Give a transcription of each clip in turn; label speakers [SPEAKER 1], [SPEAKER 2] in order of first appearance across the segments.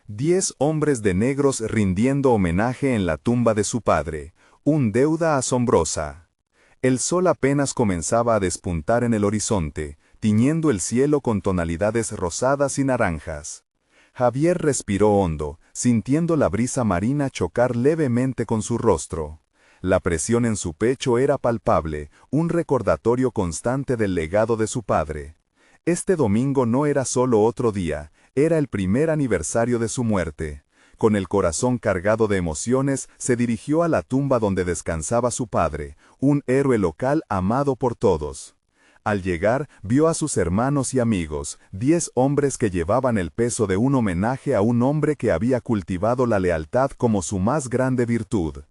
[SPEAKER 1] 10 hombres de negros rindiendo homenaje en la tumba de su padre, un deuda asombrosa. El sol apenas comenzaba a despuntar en el horizonte, tiñendo el cielo con tonalidades rosadas y naranjas. Javier respiró hondo, sintiendo la brisa marina chocar levemente con su rostro. La presión en su pecho era palpable, un recordatorio constante del legado de su padre. Este domingo no era solo otro día, era el primer aniversario de su muerte. Con el corazón cargado de emociones, se dirigió a la tumba donde descansaba su padre, un héroe local amado por todos. Al llegar, vio a sus hermanos y amigos, 10 hombres que llevaban el peso de un homenaje a un hombre que había cultivado la lealtad como su más grande virtud.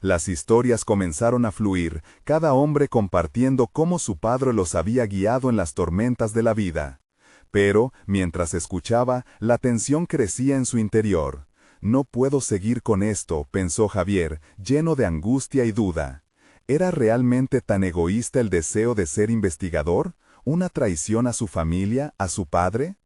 [SPEAKER 1] Las historias comenzaron a fluir, cada hombre compartiendo cómo su padre los había guiado en las tormentas de la vida. Pero, mientras escuchaba, la tensión crecía en su interior. No puedo seguir con esto, pensó Javier, lleno de angustia y duda. ¿Era realmente tan egoísta el deseo de ser investigador? ¿Una traición a su familia, a su padre?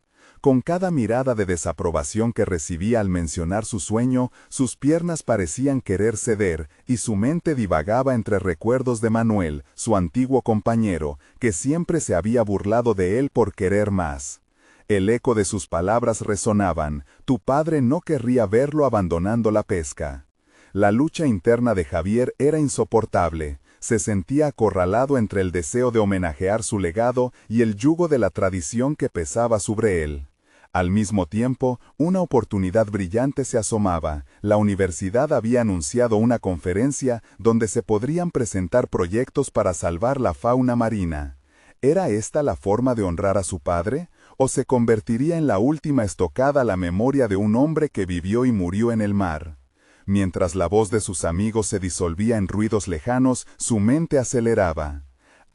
[SPEAKER 1] Con cada mirada de desaprobación que recibía al mencionar su sueño, sus piernas parecían querer ceder, y su mente divagaba entre recuerdos de Manuel, su antiguo compañero, que siempre se había burlado de él por querer más. El eco de sus palabras resonaban: tu padre no querría verlo abandonando la pesca. La lucha interna de Javier era insoportable. Se sentía acorralado entre el deseo de homenajear su legado y el yugo de la tradición que pesaba sobre él. Al mismo tiempo, una oportunidad brillante se asomaba. La universidad había anunciado una conferencia donde se podrían presentar proyectos para salvar la fauna marina. ¿Era esta la forma de honrar a su padre? ¿O se convertiría en la última estocada a la memoria de un hombre que vivió y murió en el mar? Mientras la voz de sus amigos se disolvía en ruidos lejanos, su mente aceleraba.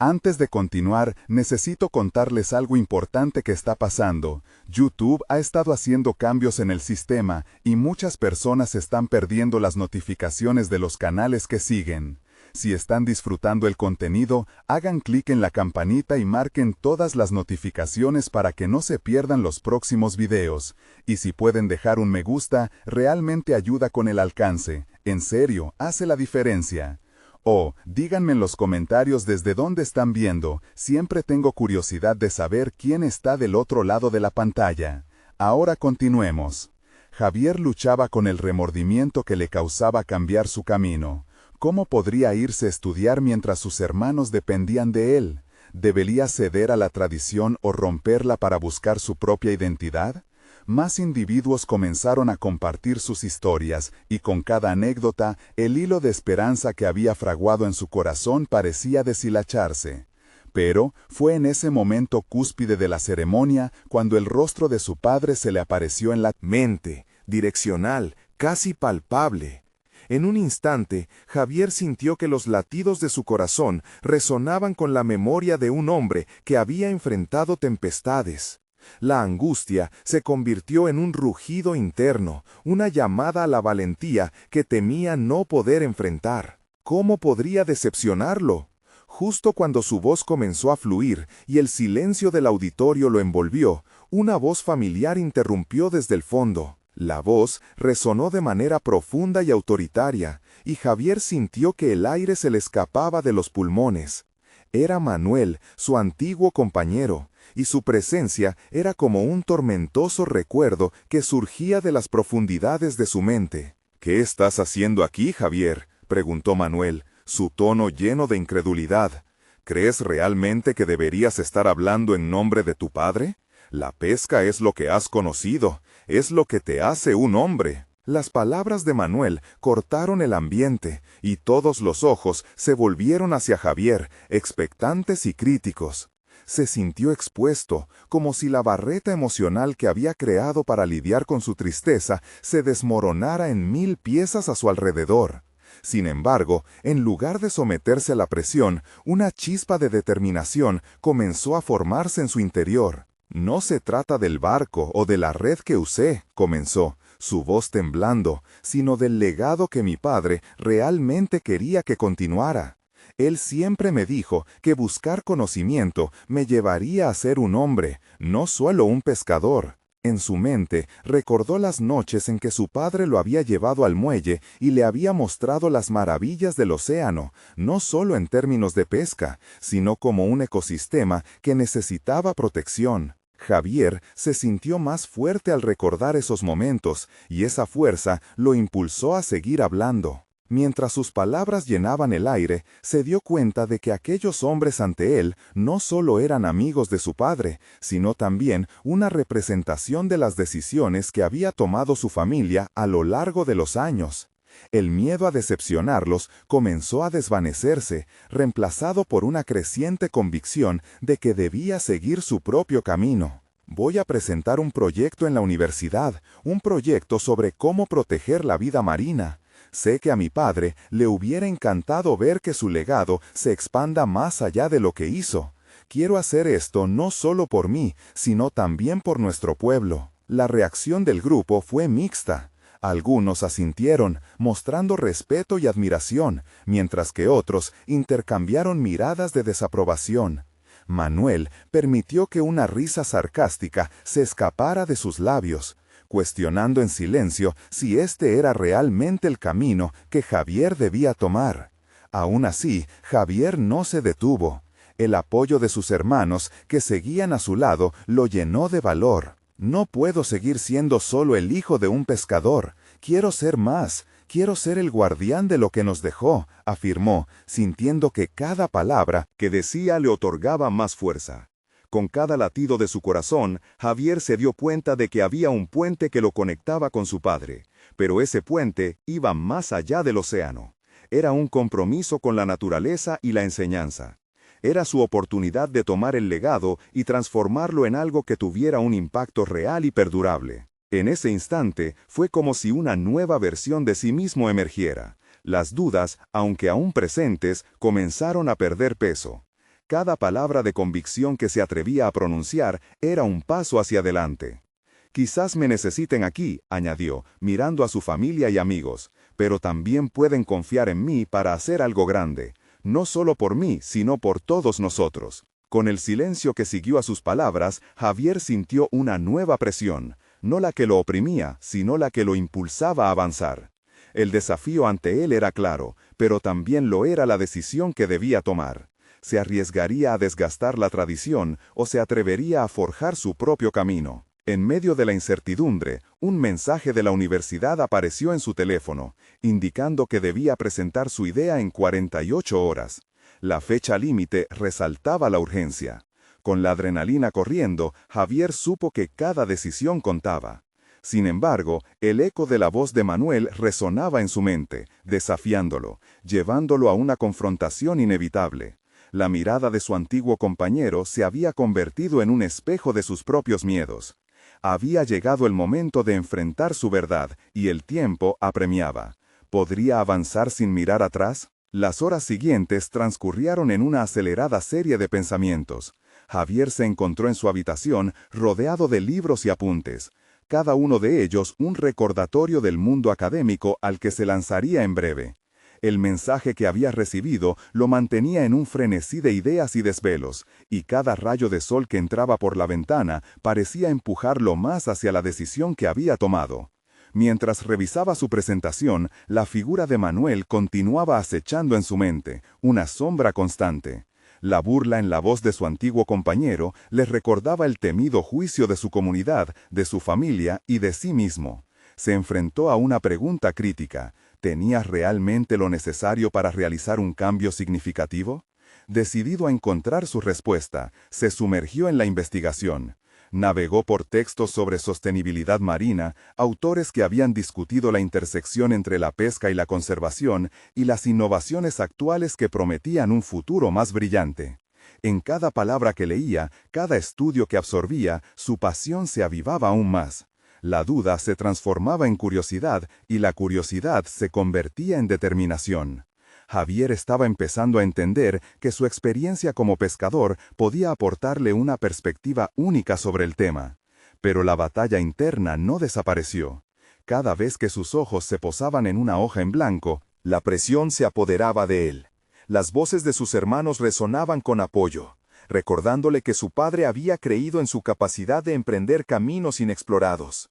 [SPEAKER 1] Antes de continuar, necesito contarles algo importante que está pasando. YouTube ha estado haciendo cambios en el sistema y muchas personas están perdiendo las notificaciones de los canales que siguen. Si están disfrutando el contenido, hagan clic en la campanita y marquen todas las notificaciones para que no se pierdan los próximos videos. Y si pueden dejar un me gusta, realmente ayuda con el alcance. En serio, hace la diferencia. Díganme en los comentarios desde dónde están viendo. Siempre tengo curiosidad de saber quién está del otro lado de la pantalla. Ahora continuemos. Javier luchaba con el remordimiento que le causaba cambiar su camino. ¿Cómo podría irse a estudiar mientras sus hermanos dependían de él? ¿Debería ceder a la tradición o romperla para buscar su propia identidad? Más individuos comenzaron a compartir sus historias, y con cada anécdota, el hilo de esperanza que había fraguado en su corazón parecía deshilacharse. Pero fue en ese momento cúspide de la ceremonia cuando el rostro de su padre se le apareció en la mente, direccional, casi palpable. En un instante, Javier sintió que los latidos de su corazón resonaban con la memoria de un hombre que había enfrentado tempestades. La angustia se convirtió en un rugido interno, una llamada a la valentía que temía no poder enfrentar. ¿Cómo podría decepcionarlo? Justo cuando su voz comenzó a fluir y el silencio del auditorio lo envolvió, una voz familiar interrumpió desde el fondo. La voz resonó de manera profunda y autoritaria, y Javier sintió que el aire se le escapaba de los pulmones. Era Manuel, su antiguo compañero, y su presencia era como un tormentoso recuerdo que surgía de las profundidades de su mente. «¿Qué estás haciendo aquí, Javier?», preguntó Manuel, su tono lleno de incredulidad. «¿Crees realmente que deberías estar hablando en nombre de tu padre? La pesca es lo que has conocido, es lo que te hace un hombre». Las palabras de Manuel cortaron el ambiente, y todos los ojos se volvieron hacia Javier, expectantes y críticos. Se sintió expuesto, como si la barreta emocional que había creado para lidiar con su tristeza se desmoronara en 1000 piezas a su alrededor. Sin embargo, en lugar de someterse a la presión, una chispa de determinación comenzó a formarse en su interior. «No se trata del barco o de la red que usé», comenzó, su voz temblando, «sino del legado que mi padre realmente quería que continuara. Él siempre me dijo que buscar conocimiento me llevaría a ser un hombre, no solo un pescador. En su mente, recordó las noches en que su padre lo había llevado al muelle y le había mostrado las maravillas del océano, no solo en términos de pesca, sino como un ecosistema que necesitaba protección. Javier se sintió más fuerte al recordar esos momentos, y esa fuerza lo impulsó a seguir hablando. Mientras sus palabras llenaban el aire, se dio cuenta de que aquellos hombres ante él no solo eran amigos de su padre, sino también una representación de las decisiones que había tomado su familia a lo largo de los años. El miedo a decepcionarlos comenzó a desvanecerse, reemplazado por una creciente convicción de que debía seguir su propio camino. Voy a presentar un proyecto en la universidad, un proyecto sobre cómo proteger la vida marina. Sé que a mi padre le hubiera encantado ver que su legado se expanda más allá de lo que hizo. Quiero hacer esto no solo por mí, sino también por nuestro pueblo. La reacción del grupo fue mixta. Algunos asintieron, mostrando respeto y admiración, mientras que otros intercambiaron miradas de desaprobación. Manuel permitió que una risa sarcástica se escapara de sus labios, cuestionando en silencio si este era realmente el camino que Javier debía tomar. Aún así, Javier no se detuvo. El apoyo de sus hermanos, que seguían a su lado, lo llenó de valor. No puedo seguir siendo solo el hijo de un pescador. Quiero ser más. Quiero ser el guardián de lo que nos dejó, afirmó, sintiendo que cada palabra que decía le otorgaba más fuerza. Con cada latido de su corazón, Javier se dio cuenta de que había un puente que lo conectaba con su padre, pero ese puente iba más allá del océano. Era un compromiso con la naturaleza y la enseñanza. Era su oportunidad de tomar el legado y transformarlo en algo que tuviera un impacto real y perdurable. En ese instante, fue como si una nueva versión de sí mismo emergiera. Las dudas, aunque aún presentes, comenzaron a perder peso. Cada palabra de convicción que se atrevía a pronunciar era un paso hacia adelante. Quizás me necesiten aquí, añadió, mirando a su familia y amigos, pero también pueden confiar en mí para hacer algo grande, no solo por mí, sino por todos nosotros. Con el silencio que siguió a sus palabras, Javier sintió una nueva presión, no la que lo oprimía, sino la que lo impulsaba a avanzar. El desafío ante él era claro, pero también lo era la decisión que debía tomar. ¿Se arriesgaría a desgastar la tradición o se atrevería a forjar su propio camino? En medio de la incertidumbre, un mensaje de la universidad apareció en su teléfono, indicando que debía presentar su idea en 48 horas. La fecha límite resaltaba la urgencia. Con la adrenalina corriendo, Javier supo que cada decisión contaba. Sin embargo, el eco de la voz de Manuel resonaba en su mente, desafiándolo, llevándolo a una confrontación inevitable. La mirada de su antiguo compañero se había convertido en un espejo de sus propios miedos. Había llegado el momento de enfrentar su verdad, y el tiempo apremiaba. ¿Podría avanzar sin mirar atrás? Las horas siguientes transcurrieron en una acelerada serie de pensamientos. Javier se encontró en su habitación, rodeado de libros y apuntes. Cada uno de ellos un recordatorio del mundo académico al que se lanzaría en breve. El mensaje que había recibido lo mantenía en un frenesí de ideas y desvelos, y cada rayo de sol que entraba por la ventana parecía empujarlo más hacia la decisión que había tomado. Mientras revisaba su presentación, la figura de Manuel continuaba acechando en su mente, una sombra constante. La burla en la voz de su antiguo compañero le recordaba el temido juicio de su comunidad, de su familia y de sí mismo. Se enfrentó a una pregunta crítica. ¿Tenía realmente lo necesario para realizar un cambio significativo? Decidido a encontrar su respuesta, se sumergió en la investigación. Navegó por textos sobre sostenibilidad marina, autores que habían discutido la intersección entre la pesca y la conservación, y las innovaciones actuales que prometían un futuro más brillante. En cada palabra que leía, cada estudio que absorbía, su pasión se avivaba aún más. La duda se transformaba en curiosidad y la curiosidad se convertía en determinación. Javier estaba empezando a entender que su experiencia como pescador podía aportarle una perspectiva única sobre el tema. Pero la batalla interna no desapareció. Cada vez que sus ojos se posaban en una hoja en blanco, la presión se apoderaba de él. Las voces de sus hermanos resonaban con apoyo. recordándole que su padre había creído en su capacidad de emprender caminos inexplorados.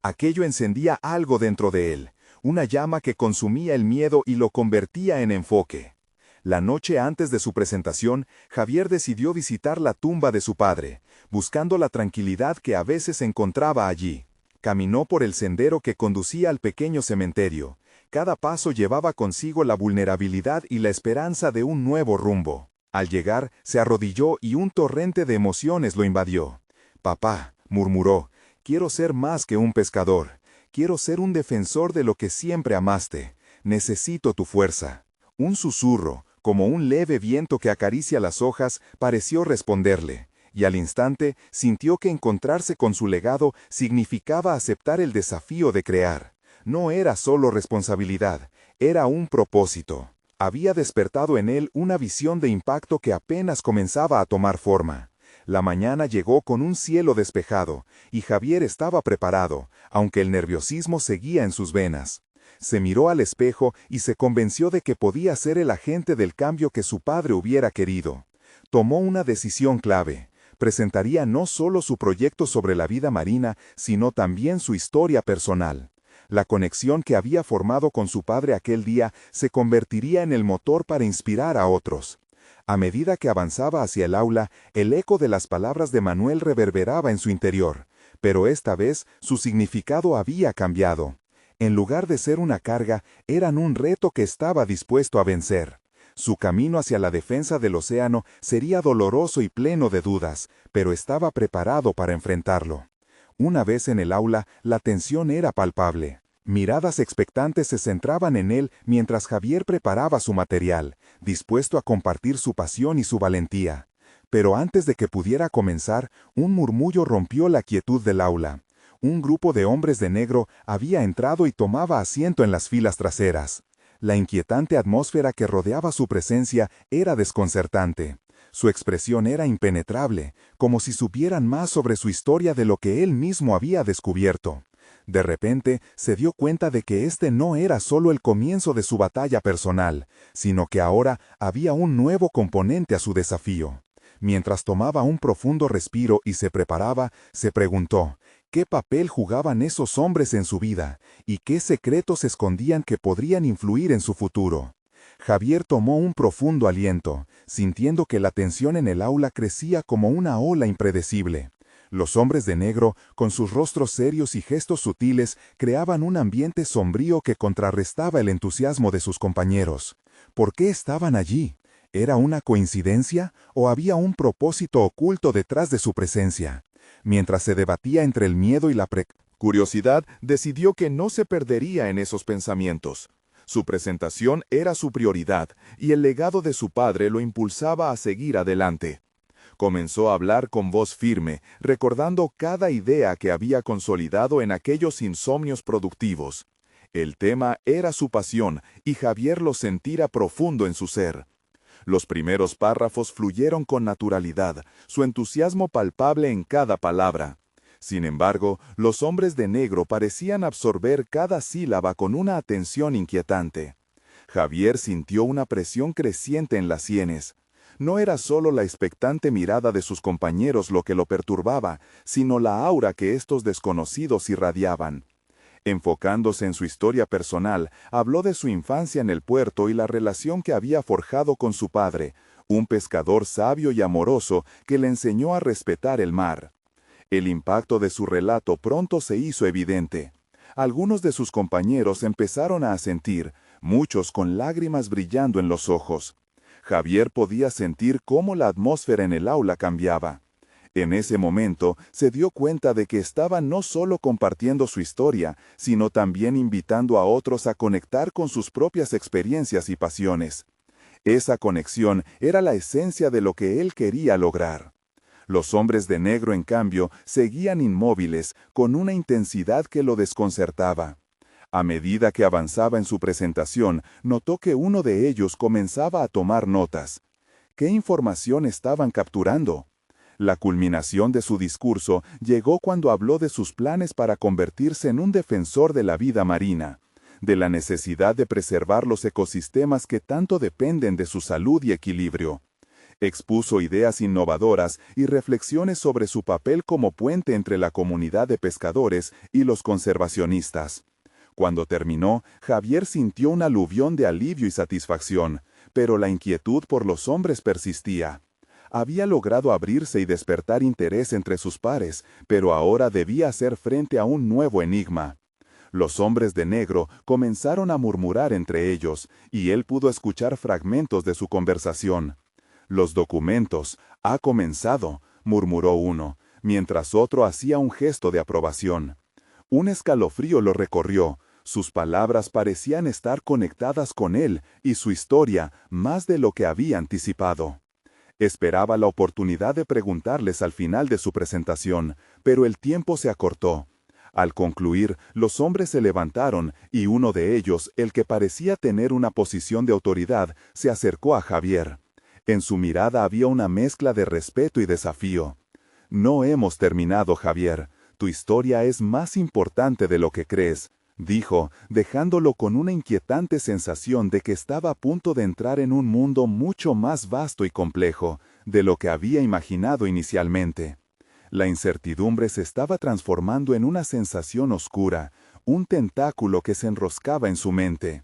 [SPEAKER 1] Aquello encendía algo dentro de él, una llama que consumía el miedo y lo convertía en enfoque. La noche antes de su presentación, Javier decidió visitar la tumba de su padre, buscando la tranquilidad que a veces encontraba allí. Caminó por el sendero que conducía al pequeño cementerio. Cada paso llevaba consigo la vulnerabilidad y la esperanza de un nuevo rumbo. Al llegar, se arrodilló y un torrente de emociones lo invadió. «Papá», murmuró, «quiero ser más que un pescador. Quiero ser un defensor de lo que siempre amaste. Necesito tu fuerza». Un susurro, como un leve viento que acaricia las hojas, pareció responderle, y al instante sintió que encontrarse con su legado significaba aceptar el desafío de crear. No era solo responsabilidad, era un propósito. Había despertado en él una visión de impacto que apenas comenzaba a tomar forma. La mañana llegó con un cielo despejado, y Javier estaba preparado, aunque el nerviosismo seguía en sus venas. Se miró al espejo y se convenció de que podía ser el agente del cambio que su padre hubiera querido. Tomó una decisión clave. Presentaría no solo su proyecto sobre la vida marina, sino también su historia personal. La conexión que había formado con su padre aquel día se convertiría en el motor para inspirar a otros. A medida que avanzaba hacia el aula, el eco de las palabras de Manuel reverberaba en su interior, pero esta vez su significado había cambiado. En lugar de ser una carga, eran un reto que estaba dispuesto a vencer. Su camino hacia la defensa del océano sería doloroso y pleno de dudas, pero estaba preparado para enfrentarlo. Una vez en el aula, la tensión era palpable. Miradas expectantes se centraban en él mientras Javier preparaba su material, dispuesto a compartir su pasión y su valentía. Pero antes de que pudiera comenzar, un murmullo rompió la quietud del aula. Un grupo de hombres de negro había entrado y tomaba asiento en las filas traseras. La inquietante atmósfera que rodeaba su presencia era desconcertante. Su expresión era impenetrable, como si supieran más sobre su historia de lo que él mismo había descubierto. De repente, se dio cuenta de que este no era solo el comienzo de su batalla personal, sino que ahora había un nuevo componente a su desafío. Mientras tomaba un profundo respiro y se preparaba, se preguntó, ¿qué papel jugaban esos hombres en su vida? ¿Y qué secretos escondían que podrían influir en su futuro? Javier tomó un profundo aliento, sintiendo que la tensión en el aula crecía como una ola impredecible. Los hombres de negro, con sus rostros serios y gestos sutiles, creaban un ambiente sombrío que contrarrestaba el entusiasmo de sus compañeros. ¿Por qué estaban allí? ¿Era una coincidencia o había un propósito oculto detrás de su presencia? Mientras se debatía entre el miedo y la curiosidad, decidió que no se perdería en esos pensamientos. Su presentación era su prioridad, y el legado de su padre lo impulsaba a seguir adelante. Comenzó a hablar con voz firme, recordando cada idea que había consolidado en aquellos insomnios productivos. El tema era su pasión, y Javier lo sentía profundo en su ser. Los primeros párrafos fluyeron con naturalidad, su entusiasmo palpable en cada palabra. Sin embargo, los hombres de negro parecían absorber cada sílaba con una atención inquietante. Javier sintió una presión creciente en las sienes. No era solo la expectante mirada de sus compañeros lo que lo perturbaba, sino la aura que estos desconocidos irradiaban. Enfocándose en su historia personal, habló de su infancia en el puerto y la relación que había forjado con su padre, un pescador sabio y amoroso que le enseñó a respetar el mar. El impacto de su relato pronto se hizo evidente. Algunos de sus compañeros empezaron a asentir, muchos con lágrimas brillando en los ojos. Javier podía sentir cómo la atmósfera en el aula cambiaba. En ese momento se dio cuenta de que estaba no solo compartiendo su historia, sino también invitando a otros a conectar con sus propias experiencias y pasiones. Esa conexión era la esencia de lo que él quería lograr. Los hombres de negro, en cambio, seguían inmóviles, con una intensidad que lo desconcertaba. A medida que avanzaba en su presentación, notó que uno de ellos comenzaba a tomar notas. ¿Qué información estaban capturando? La culminación de su discurso llegó cuando habló de sus planes para convertirse en un defensor de la vida marina, de la necesidad de preservar los ecosistemas que tanto dependen de su salud y equilibrio. Expuso ideas innovadoras y reflexiones sobre su papel como puente entre la comunidad de pescadores y los conservacionistas. Cuando terminó, Javier sintió un aluvión de alivio y satisfacción, pero la inquietud por los hombres persistía. Había logrado abrirse y despertar interés entre sus pares, pero ahora debía hacer frente a un nuevo enigma. Los hombres de negro comenzaron a murmurar entre ellos, y él pudo escuchar fragmentos de su conversación. «Los documentos, ha comenzado», murmuró uno, mientras otro hacía un gesto de aprobación. Un escalofrío lo recorrió. Sus palabras parecían estar conectadas con él y su historia más de lo que había anticipado. Esperaba la oportunidad de preguntarles al final de su presentación, pero el tiempo se acortó. Al concluir, los hombres se levantaron y uno de ellos, el que parecía tener una posición de autoridad, se acercó a Javier. En su mirada había una mezcla de respeto y desafío. «No hemos terminado, Javier. Tu historia es más importante de lo que crees», dijo, dejándolo con una inquietante sensación de que estaba a punto de entrar en un mundo mucho más vasto y complejo de lo que había imaginado inicialmente. La incertidumbre se estaba transformando en una sensación oscura, un tentáculo que se enroscaba en su mente.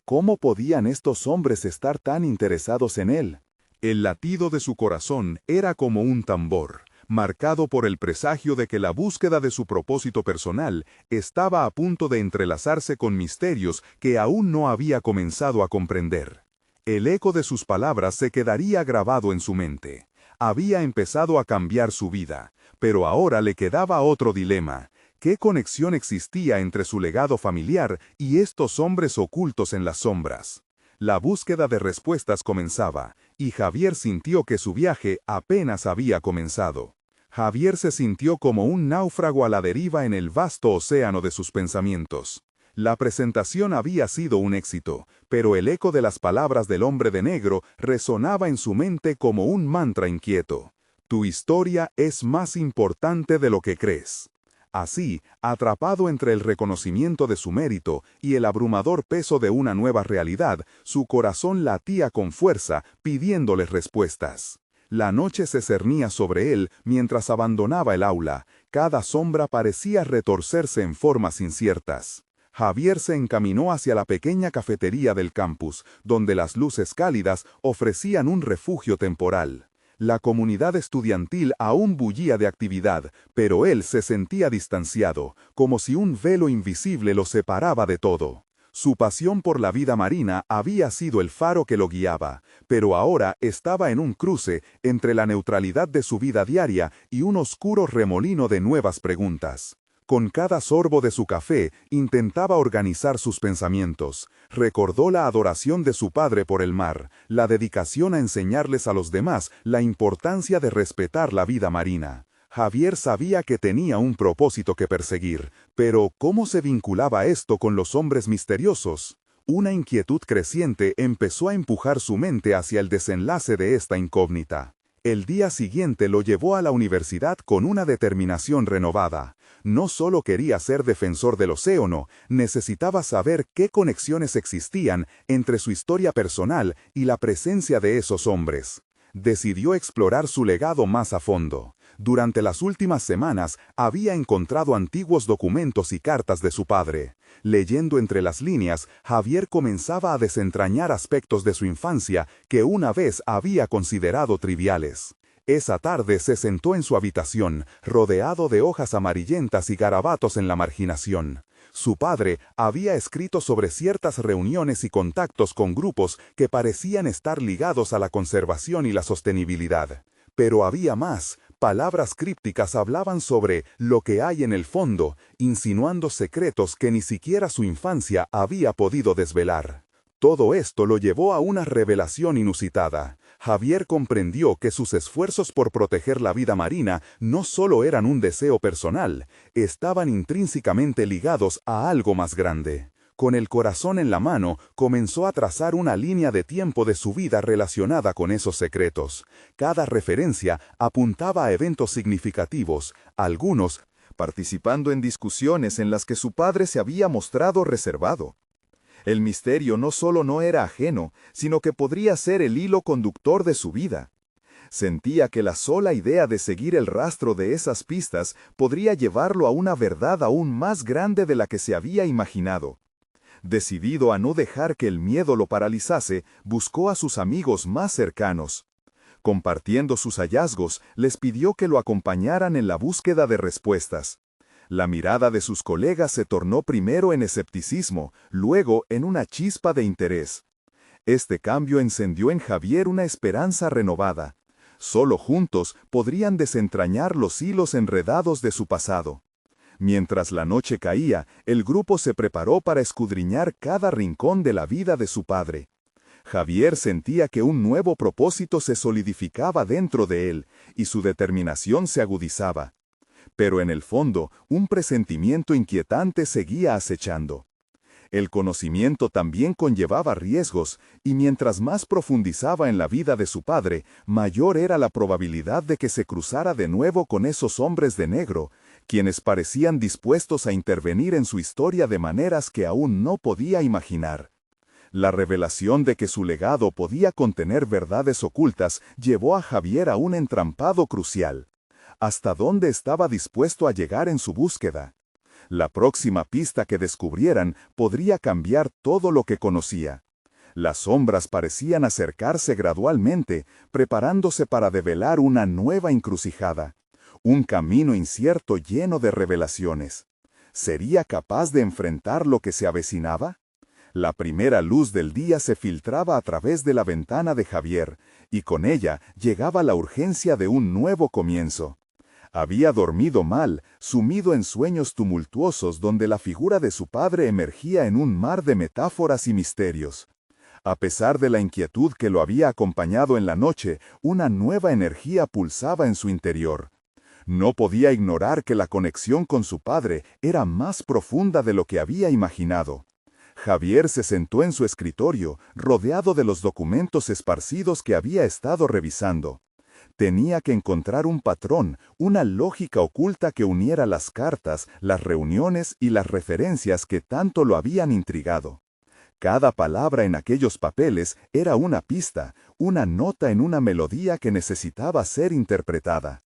[SPEAKER 1] ¿Cómo podían estos hombres estar tan interesados en él? El latido de su corazón era como un tambor, marcado por el presagio de que la búsqueda de su propósito personal estaba a punto de entrelazarse con misterios que aún no había comenzado a comprender. El eco de sus palabras se quedaría grabado en su mente. Había empezado a cambiar su vida, pero ahora le quedaba otro dilema. ¿Qué conexión existía entre su legado familiar y estos hombres ocultos en las sombras? La búsqueda de respuestas comenzaba, y Javier sintió que su viaje apenas había comenzado. Javier se sintió como un náufrago a la deriva en el vasto océano de sus pensamientos. La presentación había sido un éxito, pero el eco de las palabras del hombre de negro resonaba en su mente como un mantra inquieto. Tu historia es más importante de lo que crees. Así, atrapado entre el reconocimiento de su mérito y el abrumador peso de una nueva realidad, su corazón latía con fuerza, pidiéndoles respuestas. La noche se cernía sobre él mientras abandonaba el aula. Cada sombra parecía retorcerse en formas inciertas. Javier se encaminó hacia la pequeña cafetería del campus, donde las luces cálidas ofrecían un refugio temporal. La comunidad estudiantil aún bullía de actividad, pero él se sentía distanciado, como si un velo invisible lo separaba de todo. Su pasión por la vida marina había sido el faro que lo guiaba, pero ahora estaba en un cruce entre la neutralidad de su vida diaria y un oscuro remolino de nuevas preguntas. Con cada sorbo de su café, intentaba organizar sus pensamientos. Recordó la adoración de su padre por el mar, la dedicación a enseñarles a los demás la importancia de respetar la vida marina. Javier sabía que tenía un propósito que perseguir, pero ¿cómo se vinculaba esto con los hombres misteriosos? Una inquietud creciente empezó a empujar su mente hacia el desenlace de esta incógnita. El día siguiente lo llevó a la universidad con una determinación renovada. No solo quería ser defensor del océano, necesitaba saber qué conexiones existían entre su historia personal y la presencia de esos hombres. Decidió explorar su legado más a fondo. Durante las últimas semanas había encontrado antiguos documentos y cartas de su padre. Leyendo entre las líneas, Javier comenzaba a desentrañar aspectos de su infancia que una vez había considerado triviales. Esa tarde se sentó en su habitación, rodeado de hojas amarillentas y garabatos en la marginación. Su padre había escrito sobre ciertas reuniones y contactos con grupos que parecían estar ligados a la conservación y la sostenibilidad. Pero había más. Palabras crípticas hablaban sobre lo que hay en el fondo, insinuando secretos que ni siquiera su infancia había podido desvelar. Todo esto lo llevó a una revelación inusitada. Javier comprendió que sus esfuerzos por proteger la vida marina no solo eran un deseo personal, estaban intrínsecamente ligados a algo más grande. Con el corazón en la mano, comenzó a trazar una línea de tiempo de su vida relacionada con esos secretos. Cada referencia apuntaba a eventos significativos, algunos participando en discusiones en las que su padre se había mostrado reservado. El misterio no solo no era ajeno, sino que podría ser el hilo conductor de su vida. Sentía que la sola idea de seguir el rastro de esas pistas podría llevarlo a una verdad aún más grande de la que se había imaginado. Decidido a no dejar que el miedo lo paralizase, buscó a sus amigos más cercanos. Compartiendo sus hallazgos, les pidió que lo acompañaran en la búsqueda de respuestas. La mirada de sus colegas se tornó primero en escepticismo, luego en una chispa de interés. Este cambio encendió en Javier una esperanza renovada. Solo juntos podrían desentrañar los hilos enredados de su pasado. Mientras la noche caía, el grupo se preparó para escudriñar cada rincón de la vida de su padre. Javier sentía que un nuevo propósito se solidificaba dentro de él, y su determinación se agudizaba. Pero en el fondo, un presentimiento inquietante seguía acechando. El conocimiento también conllevaba riesgos, y mientras más profundizaba en la vida de su padre, mayor era la probabilidad de que se cruzara de nuevo con esos hombres de negro, quienes parecían dispuestos a intervenir en su historia de maneras que aún no podía imaginar. La revelación de que su legado podía contener verdades ocultas llevó a Javier a un entrampado crucial. ¿Hasta dónde estaba dispuesto a llegar en su búsqueda? La próxima pista que descubrieran podría cambiar todo lo que conocía. Las sombras parecían acercarse gradualmente, preparándose para develar una nueva encrucijada. Un camino incierto lleno de revelaciones. ¿Sería capaz de enfrentar lo que se avecinaba? La primera luz del día se filtraba a través de la ventana de Javier, y con ella llegaba la urgencia de un nuevo comienzo. Había dormido mal, sumido en sueños tumultuosos donde la figura de su padre emergía en un mar de metáforas y misterios. A pesar de la inquietud que lo había acompañado en la noche, una nueva energía pulsaba en su interior. No podía ignorar que la conexión con su padre era más profunda de lo que había imaginado. Javier se sentó en su escritorio, rodeado de los documentos esparcidos que había estado revisando. Tenía que encontrar un patrón, una lógica oculta que uniera las cartas, las reuniones y las referencias que tanto lo habían intrigado. Cada palabra en aquellos papeles era una pista, una nota en una melodía que necesitaba ser interpretada.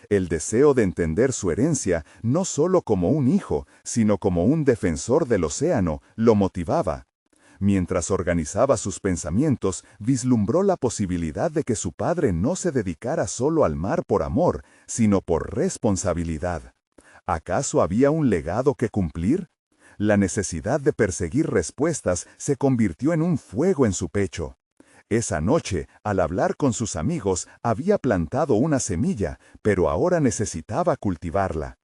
[SPEAKER 1] El deseo de entender su herencia, no solo como un hijo, sino como un defensor del océano, lo motivaba. Mientras organizaba sus pensamientos, vislumbró la posibilidad de que su padre no se dedicara solo al mar por amor, sino por responsabilidad. ¿Acaso había un legado que cumplir? La necesidad de perseguir respuestas se convirtió en un fuego en su pecho. Esa noche, al hablar con sus amigos, había plantado una semilla, pero ahora necesitaba cultivarla.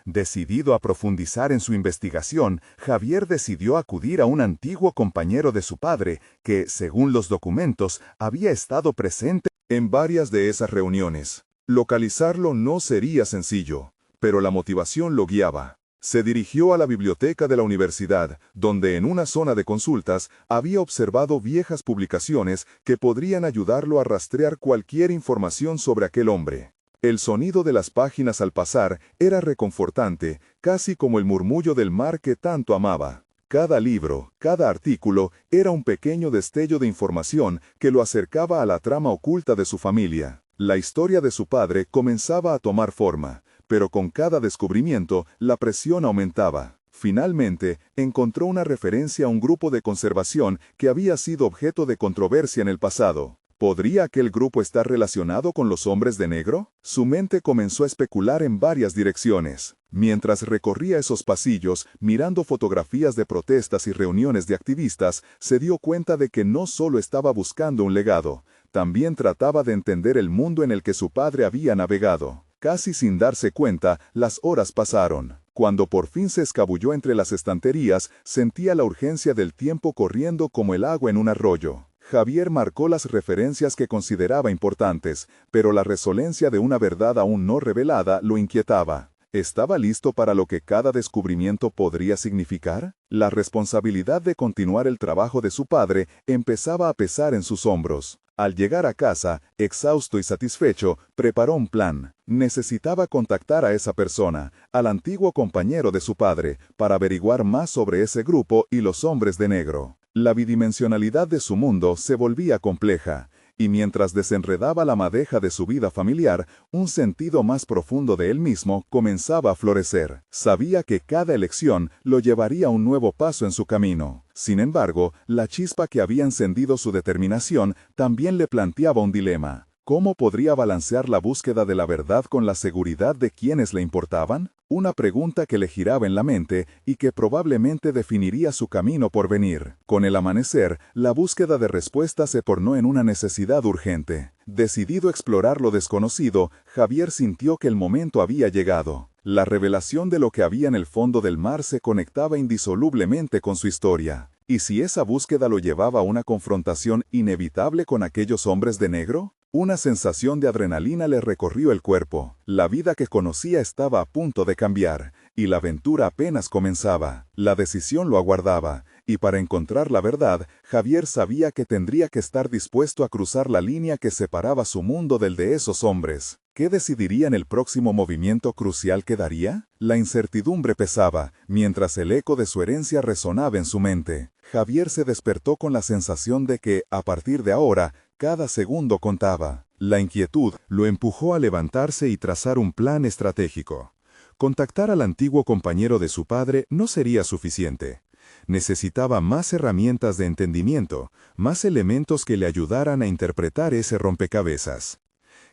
[SPEAKER 1] Decidido a profundizar en su investigación, Javier decidió acudir a un antiguo compañero de su padre, que, según los documentos, había estado presente en varias de esas reuniones. Localizarlo no sería sencillo, pero la motivación lo guiaba. Se dirigió a la biblioteca de la universidad, donde en una zona de consultas había observado viejas publicaciones que podrían ayudarlo a rastrear cualquier información sobre aquel hombre. El sonido de las páginas al pasar era reconfortante, casi como el murmullo del mar que tanto amaba. Cada libro, cada artículo, era un pequeño destello de información que lo acercaba a la trama oculta de su familia. La historia de su padre comenzaba a tomar forma, pero con cada descubrimiento la presión aumentaba. Finalmente, encontró una referencia a un grupo de conservación que había sido objeto de controversia en el pasado. ¿Podría aquel grupo estar relacionado con los hombres de negro? Su mente comenzó a especular en varias direcciones. Mientras recorría esos pasillos, mirando fotografías de protestas y reuniones de activistas, se dio cuenta de que no solo estaba buscando un legado, también trataba de entender el mundo en el que su padre había navegado. Casi sin darse cuenta, las horas pasaron. Cuando por fin se escabulló entre las estanterías, sentía la urgencia del tiempo corriendo como el agua en un arroyo. Javier marcó las referencias que consideraba importantes, pero la resolencia de una verdad aún no revelada lo inquietaba. ¿Estaba listo para lo que cada descubrimiento podría significar? La responsabilidad de continuar el trabajo de su padre empezaba a pesar en sus hombros. Al llegar a casa, exhausto y satisfecho, preparó un plan. Necesitaba contactar a esa persona, al antiguo compañero de su padre, para averiguar más sobre ese grupo y los hombres de negro. La bidimensionalidad de su mundo se volvía compleja. Y mientras desenredaba la madeja de su vida familiar, un sentido más profundo de él mismo comenzaba a florecer. Sabía que cada elección lo llevaría a un nuevo paso en su camino. Sin embargo, la chispa que había encendido su determinación también le planteaba un dilema. ¿Cómo podría balancear la búsqueda de la verdad con la seguridad de quienes le importaban? Una pregunta que le giraba en la mente y que probablemente definiría su camino por venir. Con el amanecer, la búsqueda de respuestas se tornó en una necesidad urgente. Decidido a explorar lo desconocido, Javier sintió que el momento había llegado. La revelación de lo que había en el fondo del mar se conectaba indisolublemente con su historia. ¿Y si esa búsqueda lo llevaba a una confrontación inevitable con aquellos hombres de negro? Una sensación de adrenalina le recorrió el cuerpo. La vida que conocía estaba a punto de cambiar, y la aventura apenas comenzaba. La decisión lo aguardaba, y para encontrar la verdad, Javier sabía que tendría que estar dispuesto a cruzar la línea que separaba su mundo del de esos hombres. ¿Qué decidiría en el próximo movimiento crucial que daría? La incertidumbre pesaba, mientras el eco de su herencia resonaba en su mente. Javier se despertó con la sensación de que, a partir de ahora, cada segundo contaba. La inquietud lo empujó a levantarse y trazar un plan estratégico. Contactar al antiguo compañero de su padre no sería suficiente. Necesitaba más herramientas de entendimiento, más elementos que le ayudaran a interpretar ese rompecabezas.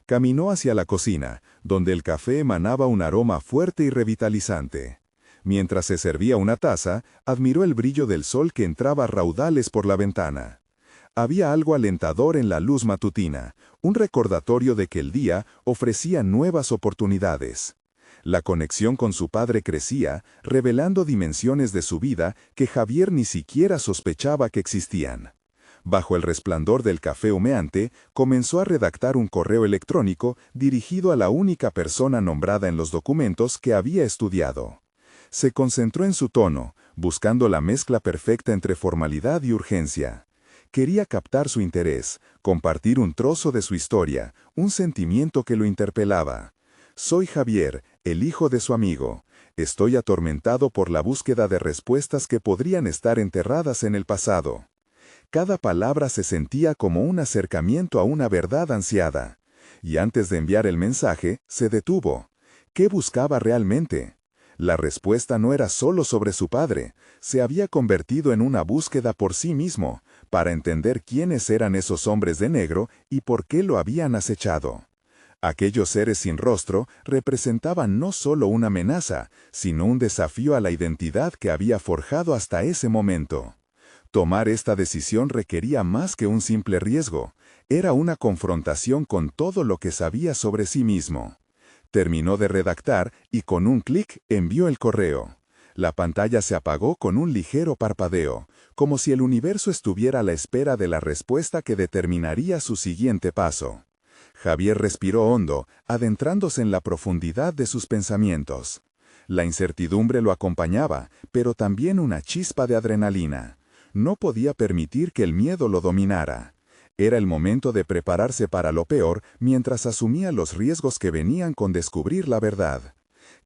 [SPEAKER 1] Caminó hacia la cocina, donde el café emanaba un aroma fuerte y revitalizante. Mientras se servía una taza, admiró el brillo del sol que entraba a raudales por la ventana. Había algo alentador en la luz matutina, un recordatorio de que el día ofrecía nuevas oportunidades. La conexión con su padre crecía, revelando dimensiones de su vida que Javier ni siquiera sospechaba que existían. Bajo el resplandor del café humeante, comenzó a redactar un correo electrónico dirigido a la única persona nombrada en los documentos que había estudiado. Se concentró en su tono, buscando la mezcla perfecta entre formalidad y urgencia. Quería captar su interés, compartir un trozo de su historia, un sentimiento que lo interpelaba. Soy Javier, el hijo de su amigo. Estoy atormentado por la búsqueda de respuestas que podrían estar enterradas en el pasado. Cada palabra se sentía como un acercamiento a una verdad ansiada. Y antes de enviar el mensaje, se detuvo. ¿Qué buscaba realmente? La respuesta no era solo sobre su padre, se había convertido en una búsqueda por sí mismo, para entender quiénes eran esos hombres de negro y por qué lo habían acechado. Aquellos seres sin rostro representaban no solo una amenaza, sino un desafío a la identidad que había forjado hasta ese momento. Tomar esta decisión requería más que un simple riesgo, era una confrontación con todo lo que sabía sobre sí mismo. Terminó de redactar y con un clic envió el correo. La pantalla se apagó con un ligero parpadeo, como si el universo estuviera a la espera de la respuesta que determinaría su siguiente paso. Javier respiró hondo, adentrándose en la profundidad de sus pensamientos. La incertidumbre lo acompañaba, pero también una chispa de adrenalina. No podía permitir que el miedo lo dominara. Era el momento de prepararse para lo peor mientras asumía los riesgos que venían con descubrir la verdad.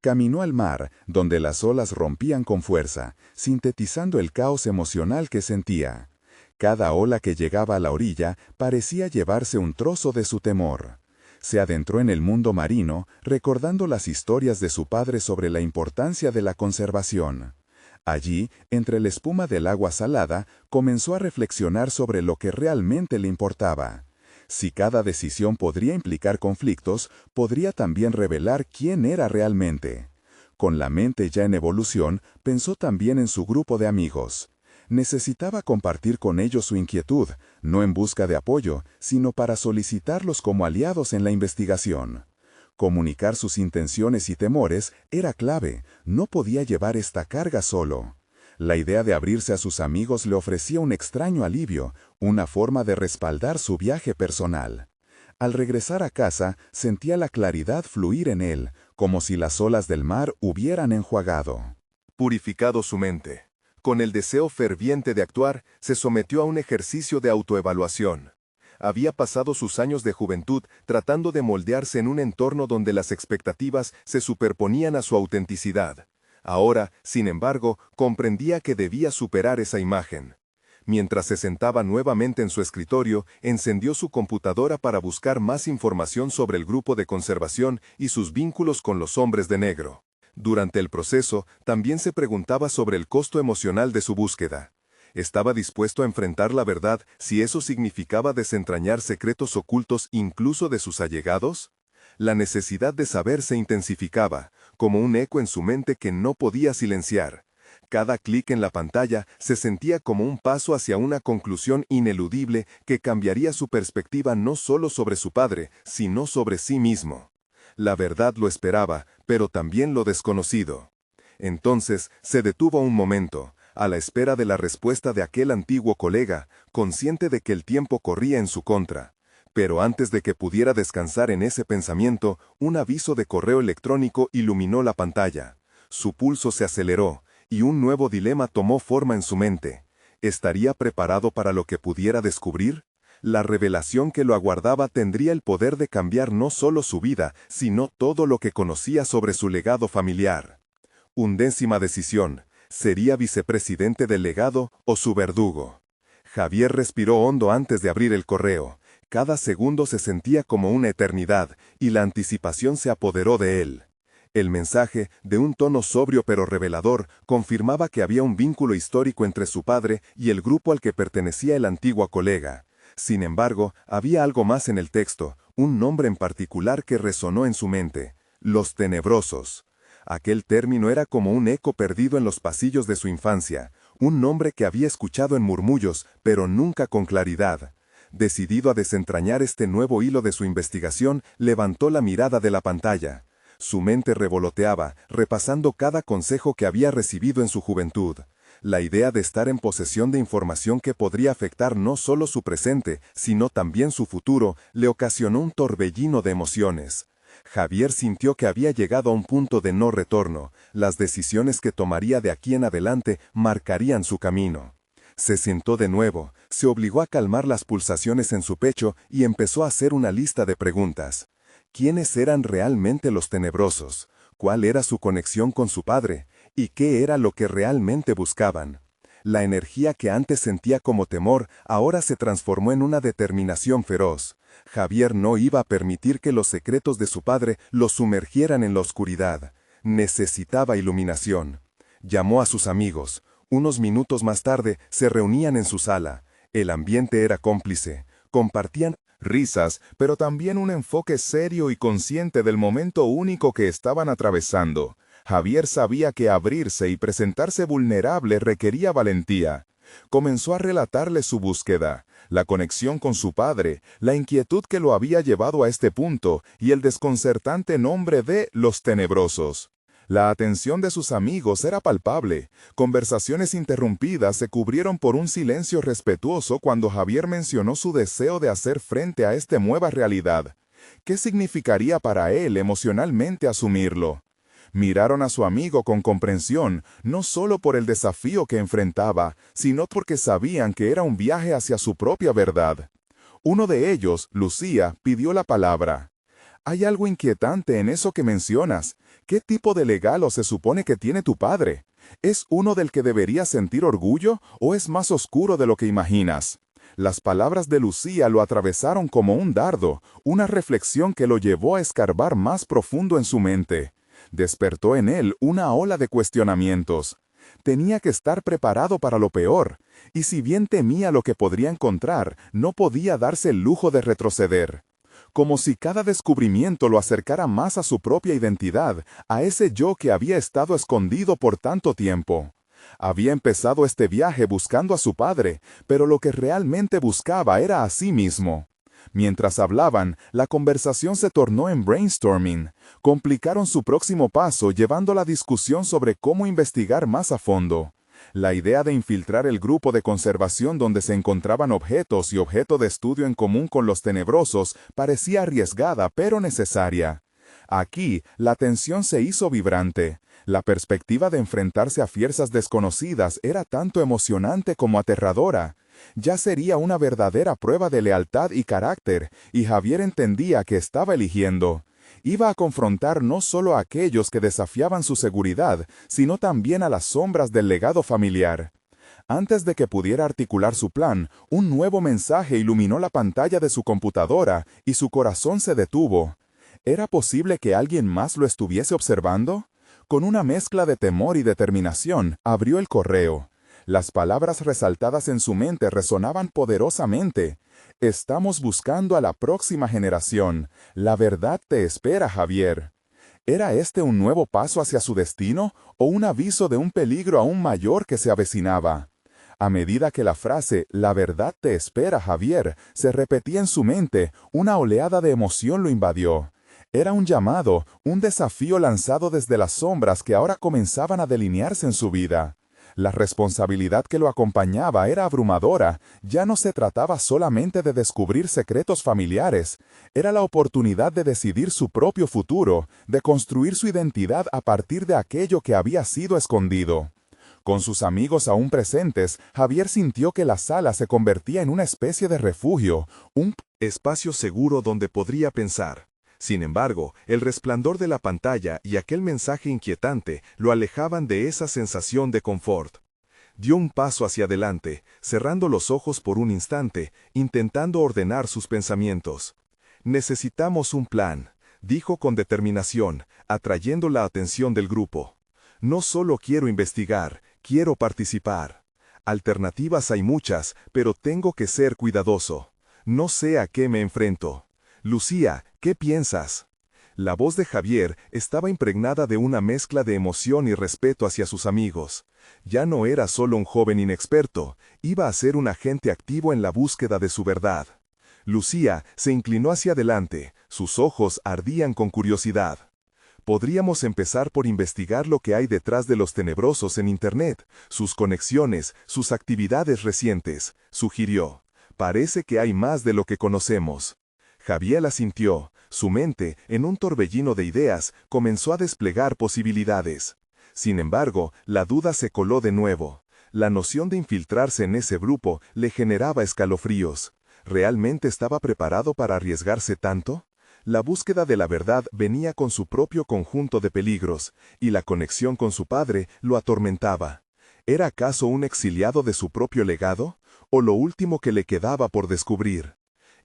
[SPEAKER 1] Caminó al mar, donde las olas rompían con fuerza, sintetizando el caos emocional que sentía. Cada ola que llegaba a la orilla parecía llevarse un trozo de su temor. Se adentró en el mundo marino, recordando las historias de su padre sobre la importancia de la conservación. Allí, entre la espuma del agua salada, comenzó a reflexionar sobre lo que realmente le importaba. Si cada decisión podría implicar conflictos, podría también revelar quién era realmente. Con la mente ya en evolución, pensó también en su grupo de amigos. Necesitaba compartir con ellos su inquietud, no en busca de apoyo, sino para solicitarlos como aliados en la investigación. Comunicar sus intenciones y temores era clave, no podía llevar esta carga solo. La idea de abrirse a sus amigos le ofrecía un extraño alivio, una forma de respaldar su viaje personal. Al regresar a casa, sentía la claridad fluir en él, como si las olas del mar hubieran enjuagado. Purificado su mente. Con el deseo ferviente de actuar, se sometió a un ejercicio de autoevaluación. Había pasado sus años de juventud tratando de moldearse en un entorno donde las expectativas se superponían a su autenticidad. Ahora, sin embargo, comprendía que debía superar esa imagen. Mientras se sentaba nuevamente en su escritorio, encendió su computadora para buscar más información sobre el grupo de conservación y sus vínculos con los hombres de negro. Durante el proceso, también se preguntaba sobre el costo emocional de su búsqueda. ¿Estaba dispuesto a enfrentar la verdad si eso significaba desentrañar secretos ocultos incluso de sus allegados? La necesidad de saber se intensificaba, como un eco en su mente que no podía silenciar. Cada clic en la pantalla se sentía como un paso hacia una conclusión ineludible que cambiaría su perspectiva no solo sobre su padre, sino sobre sí mismo. La verdad lo esperaba, pero también lo desconocido. Entonces se detuvo un momento, a la espera de la respuesta de aquel antiguo colega, consciente de que el tiempo corría en su contra. Pero antes de que pudiera descansar en ese pensamiento, un aviso de correo electrónico iluminó la pantalla. Su pulso se aceleró, y un nuevo dilema tomó forma en su mente. ¿Estaría preparado para lo que pudiera descubrir? La revelación que lo aguardaba tendría el poder de cambiar no solo su vida, sino todo lo que conocía sobre su legado familiar. Undécima decisión. ¿Sería vicepresidente del legado o su verdugo? Javier respiró hondo antes de abrir el correo. Cada segundo se sentía como una eternidad, y la anticipación se apoderó de él. El mensaje, de un tono sobrio pero revelador, confirmaba que había un vínculo histórico entre su padre y el grupo al que pertenecía el antiguo colega. Sin embargo, había algo más en el texto, un nombre en particular que resonó en su mente: los tenebrosos. Aquel término era como un eco perdido en los pasillos de su infancia, un nombre que había escuchado en murmullos, pero nunca con claridad. Decidido a desentrañar este nuevo hilo de su investigación, levantó la mirada de la pantalla. Su mente revoloteaba, repasando cada consejo que había recibido en su juventud. La idea de estar en posesión de información que podría afectar no solo su presente, sino también su futuro, le ocasionó un torbellino de emociones. Javier sintió que había llegado a un punto de no retorno. Las decisiones que tomaría de aquí en adelante marcarían su camino. Se sentó de nuevo, se obligó a calmar las pulsaciones en su pecho y empezó a hacer una lista de preguntas. ¿Quiénes eran realmente los tenebrosos? ¿Cuál era su conexión con su padre? ¿Y qué era lo que realmente buscaban? La energía que antes sentía como temor ahora se transformó en una determinación feroz. Javier no iba a permitir que los secretos de su padre lo sumergieran en la oscuridad. Necesitaba iluminación. Llamó a sus amigos. Unos minutos más tarde se reunían en su sala. El ambiente era cómplice. Compartían risas, pero también un enfoque serio y consciente del momento único que estaban atravesando. Javier sabía que abrirse y presentarse vulnerable requería valentía. Comenzó a relatarle su búsqueda, la conexión con su padre, la inquietud que lo había llevado a este punto y el desconcertante nombre de los tenebrosos. La atención de sus amigos era palpable. Conversaciones interrumpidas se cubrieron por un silencio respetuoso cuando Javier mencionó su deseo de hacer frente a esta nueva realidad. ¿Qué significaría para él emocionalmente asumirlo? Miraron a su amigo con comprensión, no solo por el desafío que enfrentaba, sino porque sabían que era un viaje hacia su propia verdad. Uno de ellos, Lucía, pidió la palabra. «Hay algo inquietante en eso que mencionas. ¿Qué tipo de legado se supone que tiene tu padre? ¿Es uno del que deberías sentir orgullo o es más oscuro de lo que imaginas?» Las palabras de Lucía lo atravesaron como un dardo, una reflexión que lo llevó a escarbar más profundo en su mente. Despertó en él una ola de cuestionamientos. Tenía que estar preparado para lo peor, y si bien temía lo que podría encontrar, no podía darse el lujo de retroceder. Como si cada descubrimiento lo acercara más a su propia identidad, a ese yo que había estado escondido por tanto tiempo. Había empezado este viaje buscando a su padre, pero lo que realmente buscaba era a sí mismo. Mientras hablaban, la conversación se tornó en brainstorming. Complicaron su próximo paso llevando la discusión sobre cómo investigar más a fondo. La idea de infiltrar el grupo de conservación donde se encontraban objetos y objeto de estudio en común con los tenebrosos parecía arriesgada pero necesaria. Aquí, la tensión se hizo vibrante. La perspectiva de enfrentarse a fuerzas desconocidas era tanto emocionante como aterradora. Ya sería una verdadera prueba de lealtad y carácter, y Javier entendía que estaba eligiendo. Iba a confrontar no solo a aquellos que desafiaban su seguridad, sino también a las sombras del legado familiar.
[SPEAKER 2] Antes de que pudiera articular su plan, un nuevo mensaje iluminó la pantalla de su computadora y su corazón se detuvo. ¿Era posible que alguien más lo estuviese observando? Con una mezcla de temor y determinación, abrió el correo. Las palabras resaltadas en su mente resonaban poderosamente. Estamos buscando a la próxima generación. La verdad te espera, Javier. ¿Era este un nuevo paso hacia su destino o un aviso de un peligro aún mayor que se avecinaba? A medida que la frase «La verdad te espera, Javier» se repetía en su mente, una oleada de emoción lo invadió. Era un llamado, un desafío lanzado desde las sombras que ahora comenzaban a delinearse en su vida. La responsabilidad que lo acompañaba era abrumadora. Ya no se trataba solamente de descubrir secretos familiares. Era la oportunidad de decidir su propio futuro, de construir su identidad a partir de aquello que había sido escondido. Con sus amigos aún presentes, Javier sintió que la sala se convertía en una especie de refugio, un
[SPEAKER 1] espacio seguro donde podría pensar. Sin embargo, el resplandor de la pantalla y aquel mensaje inquietante lo alejaban de esa sensación de confort. Dio un paso hacia adelante, cerrando los ojos por un instante, intentando ordenar sus pensamientos. «Necesitamos un plan», dijo con determinación, atrayendo la atención del grupo. «No solo quiero investigar, quiero participar. Alternativas hay muchas, pero tengo que ser cuidadoso. No sé a qué me enfrento. Lucía, ¿qué piensas?». La voz de Javier estaba impregnada de una mezcla de emoción y respeto hacia sus amigos. Ya no era solo un joven inexperto, iba a ser un agente activo en la búsqueda de su verdad. Lucía se inclinó hacia adelante, sus ojos ardían con curiosidad. «Podríamos empezar por investigar lo que hay detrás de los tenebrosos en Internet, sus conexiones, sus actividades recientes», sugirió. «Parece que hay más de lo que conocemos». Javier asintió. Su mente, en un torbellino de ideas, comenzó a desplegar posibilidades. Sin embargo, la duda se coló de nuevo. La noción de infiltrarse en ese grupo le generaba escalofríos. ¿Realmente estaba preparado para arriesgarse tanto? La búsqueda de la verdad venía con su propio conjunto de peligros, y la conexión con su padre lo atormentaba. ¿Era acaso un exiliado de su propio legado? ¿O lo último que le quedaba por descubrir?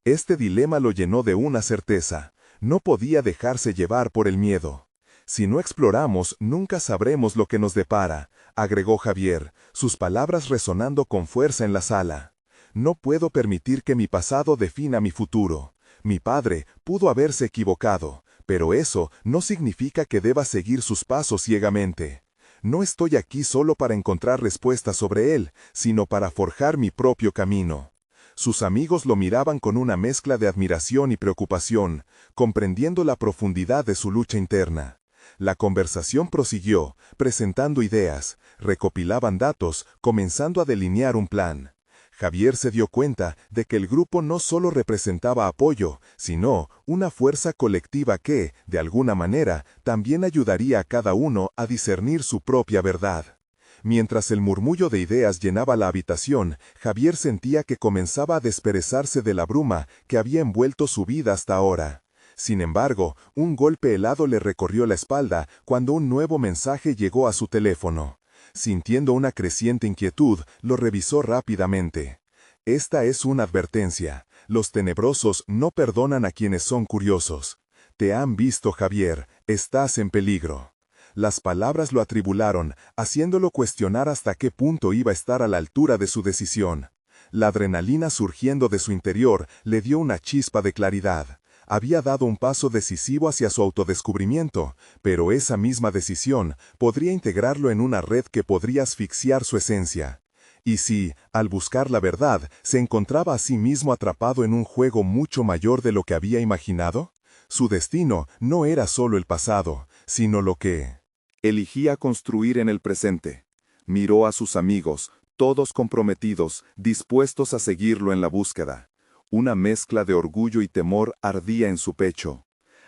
[SPEAKER 1] Este dilema lo llenó de una certeza. No podía dejarse llevar por el miedo. «Si no exploramos, nunca sabremos lo que nos depara», agregó Javier, sus palabras resonando con fuerza en la sala. «No puedo permitir que mi pasado defina mi futuro. Mi padre pudo haberse equivocado, pero eso no significa que deba seguir sus pasos ciegamente. No estoy aquí solo para encontrar respuestas sobre él, sino para forjar mi propio camino». Sus amigos lo miraban con una mezcla de admiración y preocupación, comprendiendo la profundidad de su lucha interna. La conversación prosiguió, presentando ideas, recopilaban datos, comenzando a delinear un plan. Javier se dio cuenta de que el grupo no solo representaba apoyo, sino una fuerza colectiva que, de alguna manera, también ayudaría a cada uno a discernir su propia verdad. Mientras el murmullo de ideas llenaba la habitación, Javier sentía que comenzaba a desperezarse de la bruma que había envuelto su vida hasta ahora. Sin embargo, un golpe helado le recorrió la espalda cuando un nuevo mensaje llegó a su teléfono. Sintiendo una creciente inquietud, lo revisó rápidamente. «Esta es una advertencia. Los tenebrosos no perdonan a quienes son curiosos. Te han visto, Javier. Estás en peligro». Las palabras lo atribularon, haciéndolo cuestionar hasta qué punto iba a estar a la altura de su decisión. La adrenalina surgiendo de su interior le dio una chispa de claridad. Había dado un paso decisivo hacia su autodescubrimiento, pero esa misma decisión podría integrarlo en una red que podría asfixiar su esencia. Y si, al buscar la verdad, se encontraba a sí mismo atrapado en un juego mucho mayor de lo que había imaginado, su destino no era solo el pasado, sino lo que elegía construir en el presente. Miró a sus amigos, todos comprometidos, dispuestos a seguirlo en la búsqueda. Una mezcla de orgullo y temor ardía en su pecho.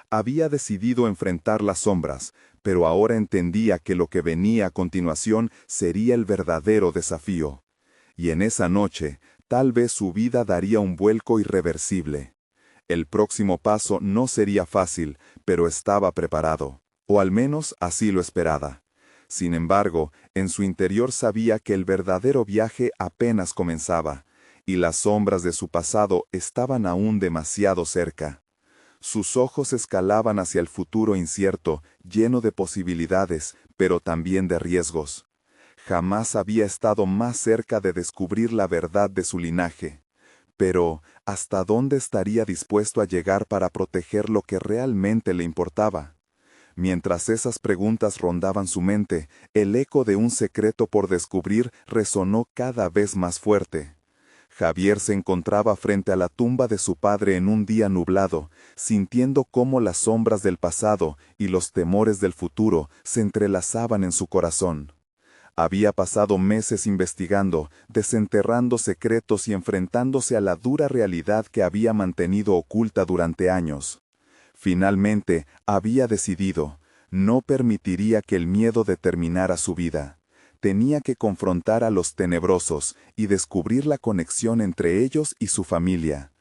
[SPEAKER 1] Había decidido enfrentar las sombras, pero ahora entendía que lo que venía a continuación sería el verdadero desafío. Y en esa noche, tal vez su vida daría un vuelco irreversible. El próximo paso no sería fácil, pero estaba preparado. O al menos así lo esperaba.
[SPEAKER 2] Sin embargo, en su interior sabía que el verdadero viaje apenas comenzaba, y las sombras de su pasado estaban aún demasiado cerca. Sus ojos escalaban hacia el futuro incierto, lleno de posibilidades, pero también de riesgos. Jamás había estado más cerca de descubrir la verdad de su linaje. Pero, ¿hasta dónde estaría dispuesto a llegar para proteger lo que realmente le importaba? Mientras esas preguntas rondaban su mente, el eco de un secreto por descubrir resonó cada vez más fuerte. Javier se encontraba frente a la tumba de su padre en un día nublado, sintiendo cómo las sombras del pasado y los temores del futuro se entrelazaban en su corazón. Había pasado meses investigando, desenterrando secretos y enfrentándose a la dura realidad que había mantenido oculta durante años. Finalmente, había decidido, no permitiría que el miedo determinara su vida. Tenía que confrontar a los tenebrosos y descubrir la conexión entre ellos y su familia.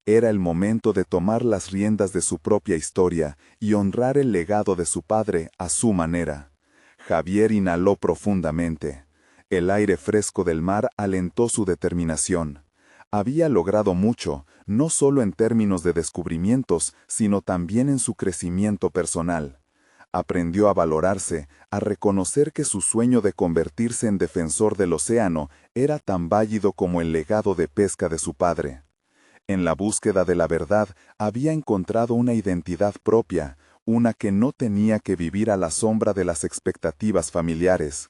[SPEAKER 2] Era el momento de tomar las riendas de su propia historia y honrar el legado de su padre a su manera. Javier inhaló profundamente. El aire fresco del mar alentó su determinación. Había logrado mucho, no solo en términos de descubrimientos, sino también en su crecimiento personal. Aprendió a valorarse, a reconocer que su sueño de convertirse en defensor del océano era tan válido como el legado de pesca de su padre. En la búsqueda de la verdad había encontrado una identidad propia, una que no tenía que vivir a la sombra de las expectativas familiares.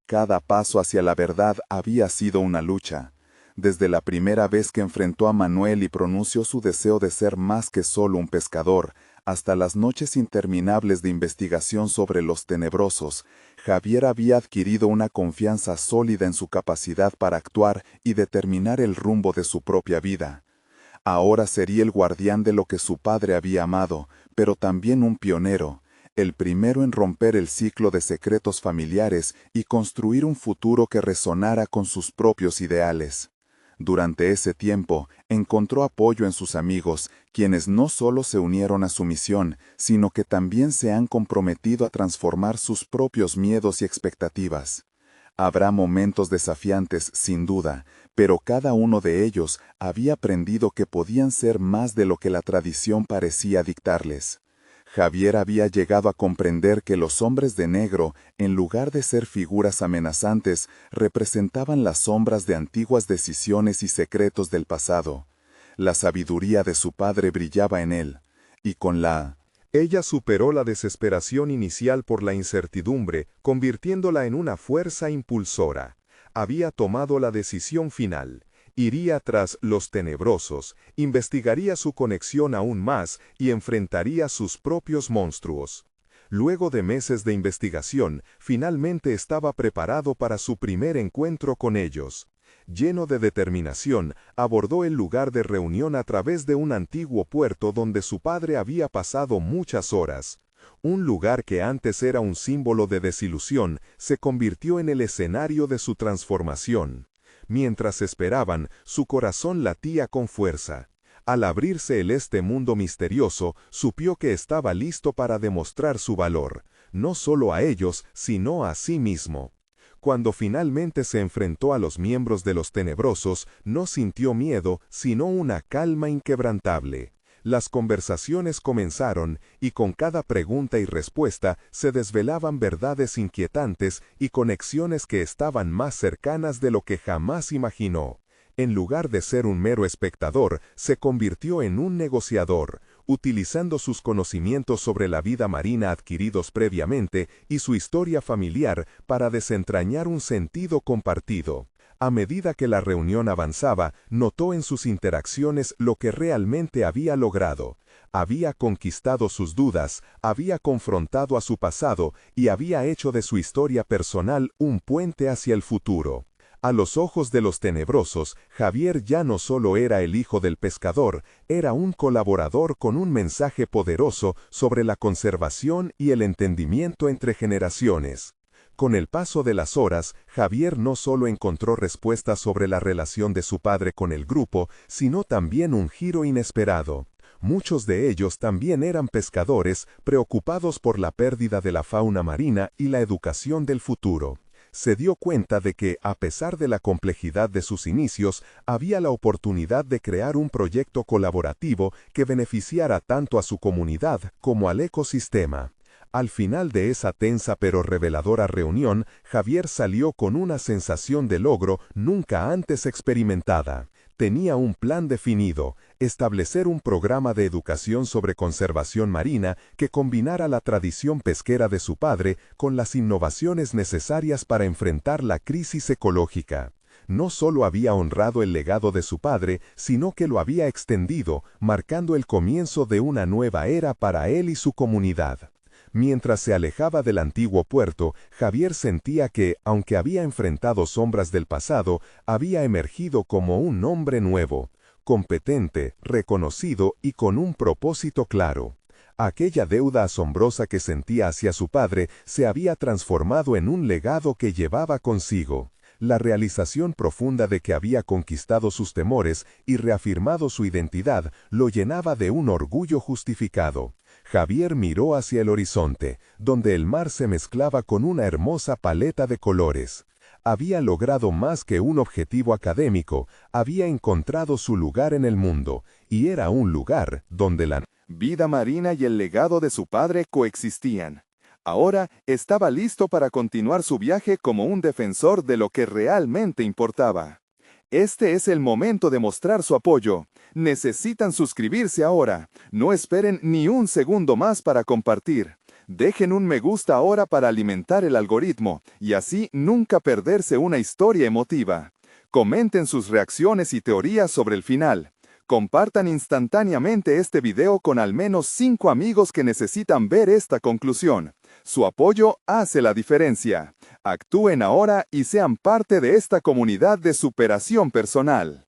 [SPEAKER 2] Cada paso hacia la verdad había sido una lucha. Desde la primera vez que enfrentó a Manuel y pronunció su deseo de ser más que solo un pescador, hasta las noches interminables de investigación sobre los tenebrosos, Javier había adquirido una confianza sólida en su capacidad para actuar y determinar el rumbo de su propia vida. Ahora sería el guardián de lo que su padre había amado, pero también un pionero, el primero en romper el ciclo de secretos familiares y construir un futuro que resonara con sus propios ideales. Durante ese tiempo, encontró apoyo en sus amigos, quienes no solo se unieron a su misión, sino que también se han comprometido a transformar sus propios miedos y expectativas. Habrá momentos desafiantes, sin duda, pero cada uno de ellos había aprendido que podían ser más de lo que la tradición parecía dictarles. Javier había llegado a comprender que los hombres de negro, en lugar de ser figuras amenazantes, representaban las sombras de antiguas decisiones y secretos del pasado. La sabiduría de su padre brillaba en él, y con
[SPEAKER 1] ella superó la desesperación inicial por la incertidumbre, convirtiéndola en una fuerza impulsora. Había tomado la decisión final. Iría tras los tenebrosos, investigaría su conexión aún más y enfrentaría sus propios monstruos. Luego de meses de investigación, finalmente estaba preparado para su primer encuentro con ellos. Lleno de determinación, abordó el lugar de reunión a través de un antiguo puerto donde su padre había pasado muchas horas. Un lugar que antes era un símbolo de desilusión, se convirtió en el escenario de su transformación. Mientras esperaban, su corazón latía con fuerza. Al abrirse este mundo misterioso, supo que estaba listo para demostrar su valor, no solo a ellos, sino a sí mismo. Cuando finalmente se enfrentó a los miembros de los tenebrosos, no sintió miedo, sino una calma inquebrantable. Las conversaciones comenzaron, y con cada pregunta y respuesta se desvelaban verdades inquietantes y conexiones que estaban más cercanas de lo que jamás imaginó. En lugar de ser un mero espectador, se convirtió en un negociador, utilizando sus conocimientos sobre la vida marina adquiridos previamente y su historia familiar para desentrañar un sentido compartido. A medida que la reunión avanzaba, notó en sus interacciones lo que realmente había logrado. Había conquistado sus dudas, había confrontado a su pasado y había hecho de su historia personal un puente hacia el futuro. A los ojos de los tenebrosos, Javier ya no solo era el hijo del pescador, era un colaborador con un mensaje poderoso sobre la conservación y el entendimiento entre generaciones. Con el paso de las horas, Javier no solo encontró respuestas sobre la relación de su padre con el grupo, sino también un giro inesperado. Muchos de ellos también eran pescadores, preocupados por la pérdida de la fauna marina y la educación del futuro. Se dio cuenta de que, a pesar de la complejidad de sus inicios, había la oportunidad de crear un proyecto colaborativo que beneficiara tanto a su comunidad como al ecosistema. Al final de esa tensa pero reveladora reunión, Javier salió con una sensación de logro nunca antes experimentada. Tenía un plan definido: establecer un programa de educación sobre conservación marina que combinara la tradición pesquera de su padre con las innovaciones necesarias para enfrentar la crisis ecológica. No solo había honrado el legado de su padre, sino que lo había extendido, marcando el comienzo de una nueva era para él y su comunidad. Mientras se alejaba del antiguo puerto, Javier sentía que, aunque había enfrentado sombras del pasado, había emergido como un hombre nuevo, competente, reconocido y con un propósito claro. Aquella deuda asombrosa que sentía hacia su padre se había transformado en un legado que llevaba consigo. La realización profunda de que había conquistado sus temores y reafirmado su identidad lo llenaba de un orgullo justificado. Javier miró hacia el horizonte, donde el mar se mezclaba con una hermosa paleta de colores. Había logrado más que un objetivo académico, había encontrado su lugar en el mundo, y era un lugar donde la vida marina y el legado de su padre coexistían. Ahora estaba listo para continuar su viaje como un defensor de lo que realmente importaba. Este es el momento de mostrar su apoyo. Necesitan suscribirse ahora. No esperen ni un segundo más para compartir. Dejen un me gusta ahora para alimentar el algoritmo y así nunca perderse una historia emotiva. Comenten sus reacciones y teorías sobre el final. Compartan instantáneamente este video con al menos 5 amigos que necesitan ver esta conclusión. Su apoyo hace la diferencia. Actúen ahora y sean parte de esta comunidad de superación personal.